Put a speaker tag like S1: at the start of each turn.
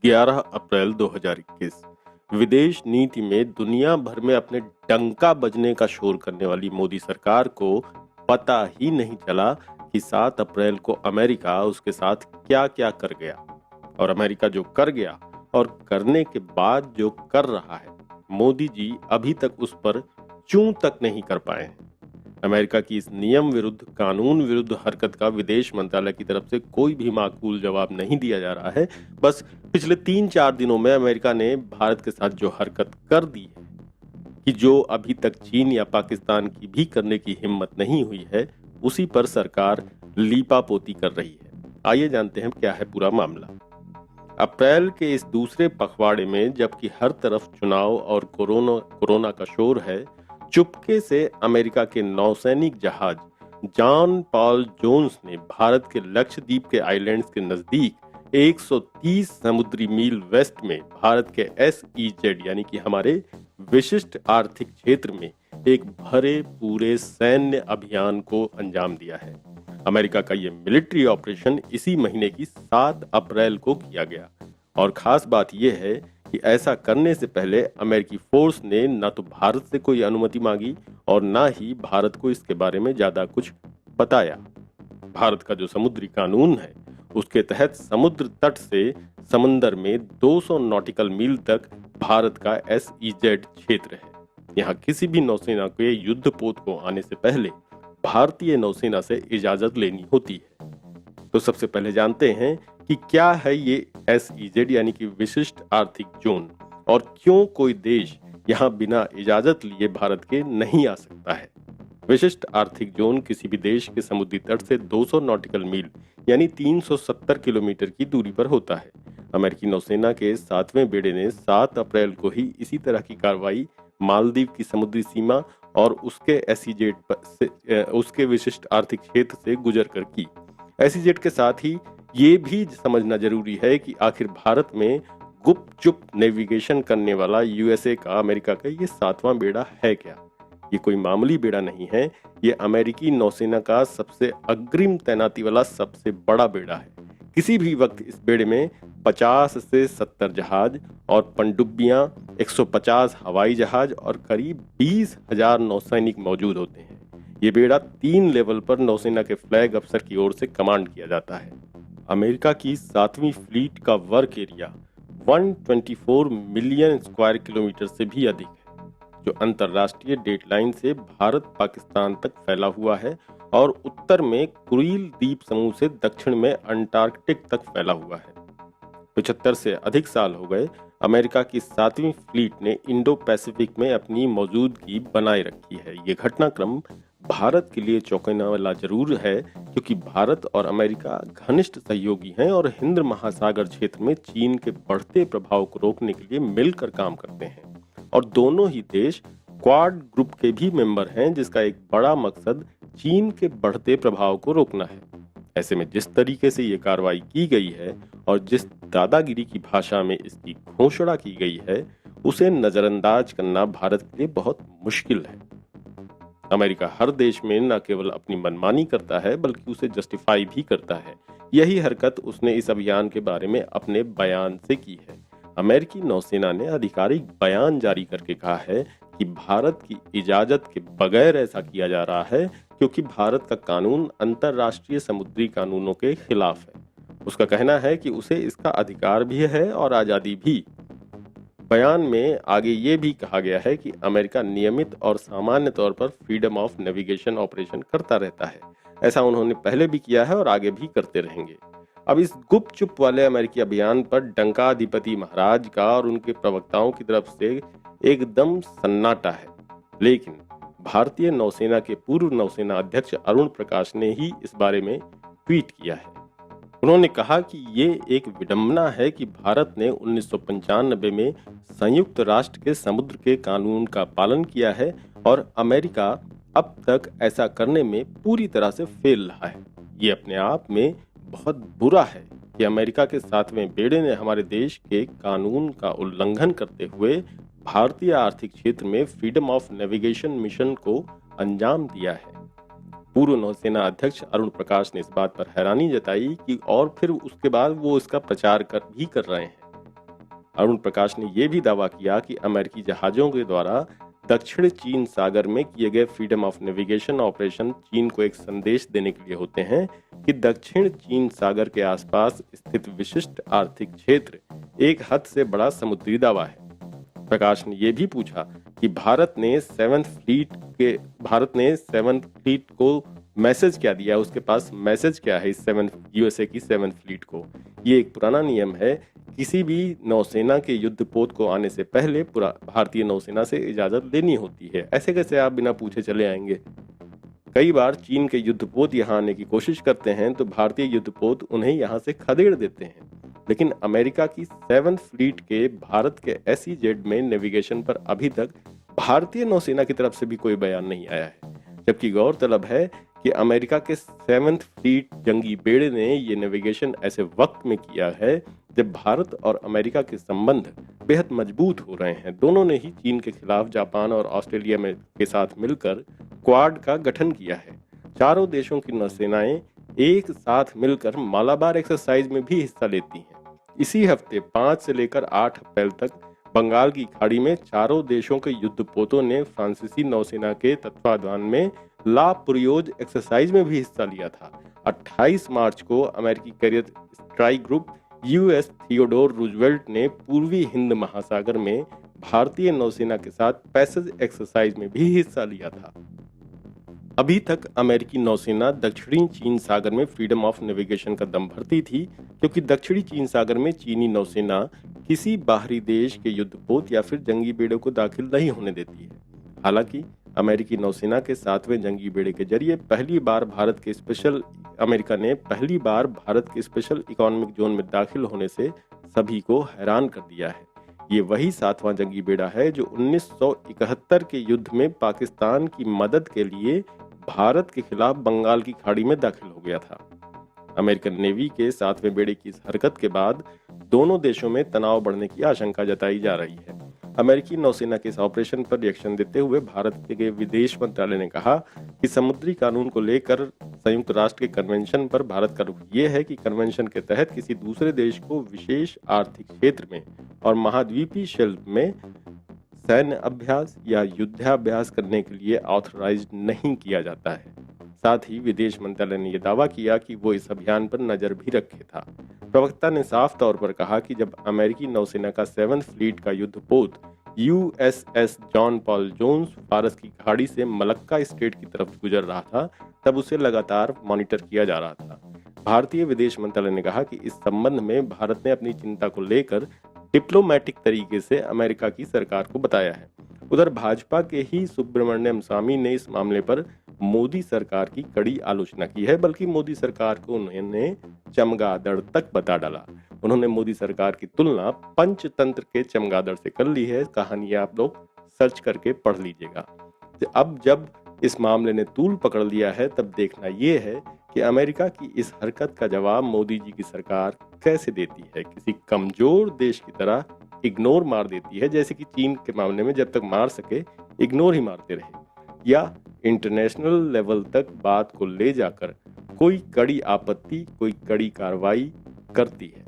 S1: 11 अप्रैल 2021। विदेश नीति में दुनिया भर में अपने डंका बजने का शोर करने वाली मोदी सरकार को पता ही नहीं चला कि 7 अप्रैल को अमेरिका उसके साथ क्या क्या कर गया। और अमेरिका जो कर गया और करने के बाद जो कर रहा है, मोदी जी अभी तक उस पर चूं तक नहीं कर पाए हैं। अमेरिका की इस नियम विरुद्ध, कानून विरुद्ध हरकत का विदेश मंत्रालय की तरफ से कोई भी माकूल जवाब नहीं दिया जा रहा है। बस पिछले 3-4 दिनों में अमेरिका ने भारत के साथ जो हरकत कर दी है, कि जो अभी तक चीन या पाकिस्तान की भी करने की हिम्मत नहीं हुई है, उसी पर सरकार लीपापोती कर रही है। आइए जानते हैं क्या है पूरा मामला। अप्रैल के इस दूसरे पखवाड़े में, जबकि हर तरफ चुनाव और कोरोना का शोर है, चुपके से अमेरिका के नौसैनिक जहाज जॉन पॉल जोन्स ने भारत के लक्षद्वीप के आइलैंड्स के नजदीक 130 समुद्री मील वेस्ट में भारत के SEZ यानी कि हमारे विशिष्ट आर्थिक क्षेत्र में एक भरे पूरे सैन्य अभियान को अंजाम दिया है। अमेरिका का ये मिलिट्री ऑपरेशन इसी महीने की 7 अप्रैल को किया गया। और खास बात यह है कि ऐसा करने से पहले अमेरिकी फोर्स ने न तो भारत से कोई अनुमति मांगी और न ही भारत को इसके बारे में ज्यादा कुछ बताया। भारत का जो समुद्री कानून है, उसके तहत समुद्र तट से समंदर में 200 नॉटिकल मील तक भारत का SEZ क्षेत्र है। यहाँ किसी भी नौसेना के युद्धपोत को आने से पहले भारतीय नौसेना से इजाजत लेनी होती है। तो सबसे पहले जानते हैं कि क्या है ये SEZ यानी कि विशिष्ट आर्थिक जोन, और क्यों कोई देश यहाँ बिना इजाजत लिए भारत के नहीं आ सकता है। विशिष्ट आर्थिक जोन किसी भी देश के समुद्री तट से 200 नॉटिकल मील यानी 370 किलोमीटर की दूरी पर होता है। अमेरिकी नौसेना के 7वें बेड़े ने 7 अप्रैल को ही इसी तरह की कार्रवाई मालदीव की समुद्री सीमा और उसके उसके विशिष्ट आर्थिक क्षेत्र से गुजर कर की। SEZ के साथ ही ये भी समझना जरूरी है कि आखिर भारत में गुपचुप नेविगेशन करने वाला USA का अमेरिका का ये 7वां बेड़ा है क्या। ये कोई मामूली बेड़ा नहीं है, ये अमेरिकी नौसेना का सबसे अग्रिम तैनाती वाला सबसे बड़ा बेड़ा है। किसी भी वक्त इस बेड़े में 50 से 70 जहाज और पनडुब्बियां, 150 हवाई जहाज और करीब 20,000 नौसैनिक मौजूद होते हैं। ये बेड़ा 3 लेवल पर नौसेना के फ्लैग अफसर की ओर से कमांड किया जाता है। अमेरिका की 7वीं फ्लीट का work area 124 million square kilometre से भी अधिक है, जो अंतरराष्ट्रीय डेटलाइन से भारत पाकिस्तान तक फैला हुआ है और उत्तर में कुरील द्वीप समूह से दक्षिण में अंटार्कटिक तक फैला हुआ है। 75 से अधिक साल हो गए अमेरिका की 7वीं फ्लीट ने इंडो पैसिफिक में अपनी मौजूदगी बनाए रखी है। ये घटनाक्रम भारत के लिए चौंकाने वाला जरूर है, क्योंकि भारत और अमेरिका घनिष्ठ सहयोगी हैं और हिंद महासागर क्षेत्र में चीन के बढ़ते प्रभाव को रोकने के लिए मिलकर काम करते हैं। और दोनों ही देश क्वाड ग्रुप के भी मेंबर हैं, जिसका एक बड़ा मकसद चीन के बढ़ते प्रभाव को रोकना है। ऐसे में जिस तरीके से ये कार्रवाई की गई है और जिस दादागिरी की भाषा में इसकी घोषणा की गई है, उसे नजरअंदाज करना भारत के लिए बहुत मुश्किल है। अमेरिका हर देश में न केवल अपनी मनमानी करता है, बल्कि उसे जस्टिफाई भी करता है। यही हरकत उसने इस अभियान के बारे में अपने बयान से की है। अमेरिकी नौसेना ने आधिकारिक बयान जारी करके कहा है कि भारत की इजाजत के बगैर ऐसा किया जा रहा है, क्योंकि भारत का कानून अंतरराष्ट्रीय समुद्री कानूनों के खिलाफ है। उसका कहना है कि उसे इसका अधिकार भी है और आजादी भी। बयान में आगे ये भी कहा गया है कि अमेरिका नियमित और सामान्य तौर पर फ्रीडम ऑफ नेविगेशन ऑपरेशन करता रहता है। ऐसा उन्होंने पहले भी किया है और आगे भी करते रहेंगे। अब इस गुपचुप वाले अमेरिकी अभियान पर डंकाधिपति महाराज का और उनके प्रवक्ताओं की तरफ से एकदम सन्नाटा है। लेकिन भारतीय नौसेना के पूर्व नौसेना अध्यक्ष अरुण प्रकाश ने ही इस बारे में ट्वीट किया है। उन्होंने कहा कि ये एक विडंबना है कि भारत ने 1995 में संयुक्त राष्ट्र के समुद्र के कानून का पालन किया है और अमेरिका अब तक ऐसा करने में पूरी तरह से फेल रहा है। ये अपने आप में बहुत बुरा है कि अमेरिका के 7वें बेड़े ने हमारे देश के कानून का उल्लंघन करते हुए भारतीय आर्थिक क्षेत्र में फ्रीडम ऑफ नेविगेशन मिशन को अंजाम दिया है। पूर्व नौसेना अध्यक्ष अरुण प्रकाश ने इस बात पर हैरानी जताई कि और फिर उसके बाद वो इसका प्रचार कर रहे हैं। अरुण प्रकाश ने यह भी दावा किया कि अमेरिकी जहाजों के द्वारा दक्षिण चीन सागर में किए गए फ्रीडम ऑफ नेविगेशन ऑपरेशन चीन को एक संदेश देने के लिए होते हैं कि दक्षिण चीन सागर के आसपास स्थित विशिष्ट आर्थिक क्षेत्र एक हद से बड़ा समुद्री दावा है। प्रकाश ने यह भी पूछा कि भारत ने सेवंथ फ्लीट को मैसेज क्या दिया, उसके पास मैसेज क्या है इस यूएसए की सेवंथ फ्लीट को। ये एक पुराना नियम है, किसी भी नौसेना के युद्धपोत को आने से पहले भारतीय नौसेना से इजाजत लेनी होती है। ऐसे कैसे आप बिना पूछे चले आएंगे। कई बार चीन के युद्धपोत यहाँ आने की कोशिश करते हैं तो भारतीय युद्धपोत उन्हें यहाँ से खदेड़ देते हैं, लेकिन अमेरिका की सेवंथ फ्लीट के भारत के SEZ में नेविगेशन पर अभी तक भारतीय नौसेना की तरफ से भी कोई बयान नहीं आया है। जबकि गौरतलब है कि अमेरिका के सेवंथ फ्लीट जंगी बेड़े ने ये नेविगेशन ऐसे वक्त में किया है जब भारत और अमेरिका के संबंध बेहद मजबूत हो रहे हैं। दोनों ने ही चीन के खिलाफ जापान और ऑस्ट्रेलिया के साथ मिलकर क्वाड का गठन किया है। चारों देशों की नौसेनाएं एक साथ मिलकर मालाबार एक्सरसाइज में भी हिस्सा लेती हैं। इसी हफ्ते 5 से लेकर 8 अप्रैल तक बंगाल की खाड़ी में चारों देशों के युद्धपोतों ने फ्रांसीसी नौसेना के तत्वाधान में ला पुरियोज एक्सरसाइज में भी हिस्सा लिया था। 28 मार्च को अमेरिकी carrier strike group US Theodore Roosevelt ने पूर्वी हिंद महासागर में भारतीय नौसेना के साथ पैसेज एक्सरसाइज में भी हिस्सा लिया था। अभी तक अमेरिकी नौसेना दक्षिणी चीन सागर में फ्रीडम ऑफ नेविगेशन का दम भरती थी, क्योंकि दक्षिणी चीन सागर में चीनी नौसेना किसी बाहरी देश के युद्धपोत या फिर जंगी बेड़े को दाखिल नहीं होने देती है। हालांकि अमेरिकी नौसेना के 7वें जंगी बेड़े के जरिए अमेरिका ने पहली बार भारत के स्पेशल इकोनॉमिक जोन में दाखिल होने से सभी को हैरान कर दिया है। ये वही 7वां जंगी बेड़ा है जो 1971 के युद्ध में पाकिस्तान की मदद के लिए भारत के खिलाफ बंगाल की खाड़ी में दाखिल हो गया था। अमेरिकन नेवी के 7वें बेड़े की इस हरकत के बाद दोनों देशों में तनाव बढ़ने की आशंका जताई जा रही है। अमेरिकी नौसेना के इस ऑपरेशन पर रिएक्शन देते हुए भारत के विदेश मंत्रालय ने कहा कि समुद्री कानून को लेकर संयुक्त राष्ट्र के कन्वेंशन पर भारत का रुख ये है कि कन्वेंशन के तहत किसी दूसरे देश को विशेष आर्थिक क्षेत्र में और महाद्वीपीय शेल्फ में सैन्य अभ्यास या युद्धाभ्यास करने के लिए ऑथराइज नहीं किया जाता है। साथ ही विदेश मंत्रालय ने यह दावा किया कि वो इस अभियान पर नजर भी रखे था। प्रवक्ता ने साफ तौर पर कहा कि जब अमेरिकी नौसेना का 7th फ्लीट का युद्धपोत USS जॉन पॉल जोन्स फारस की खाड़ी से मलक्का स्टेट की तरफ गुजर रहा था, तब उसे लगातार मॉनिटर किया जा रहा था। भारतीय विदेश मंत्रालय ने कहा कि इस संबंध में भारत ने अपनी चिंता को लेकर डिप्लोमेटिक तरीके से अमेरिका की सरकार को बताया है। उधर भाजपा के ही सुब्रमण्यम स्वामी ने इस मामले पर मोदी सरकार की कड़ी आलोचना की है, बल्कि मोदी सरकार को उन्होंने चमगादड़ तक बता डाला। उन्होंने मोदी सरकार की तुलना पंचतंत्र के चमगादड़ से कर ली है। कहानी आप लोग सर्च करके पढ़ लीजिएगा। अब जब इस मामले ने तूल पकड़ लिया है, तब देखना यह है कि अमेरिका की इस हरकत का जवाब मोदी जी की सरकार कैसे देती है। किसी कमजोर देश की तरह इग्नोर मार देती है, जैसे कि चीन के मामले में जब तक मार सके इग्नोर ही मारते रहे, या इंटरनेशनल लेवल तक बात को ले जाकर कोई कड़ी आपत्ति, कोई कड़ी कार्रवाई करती है।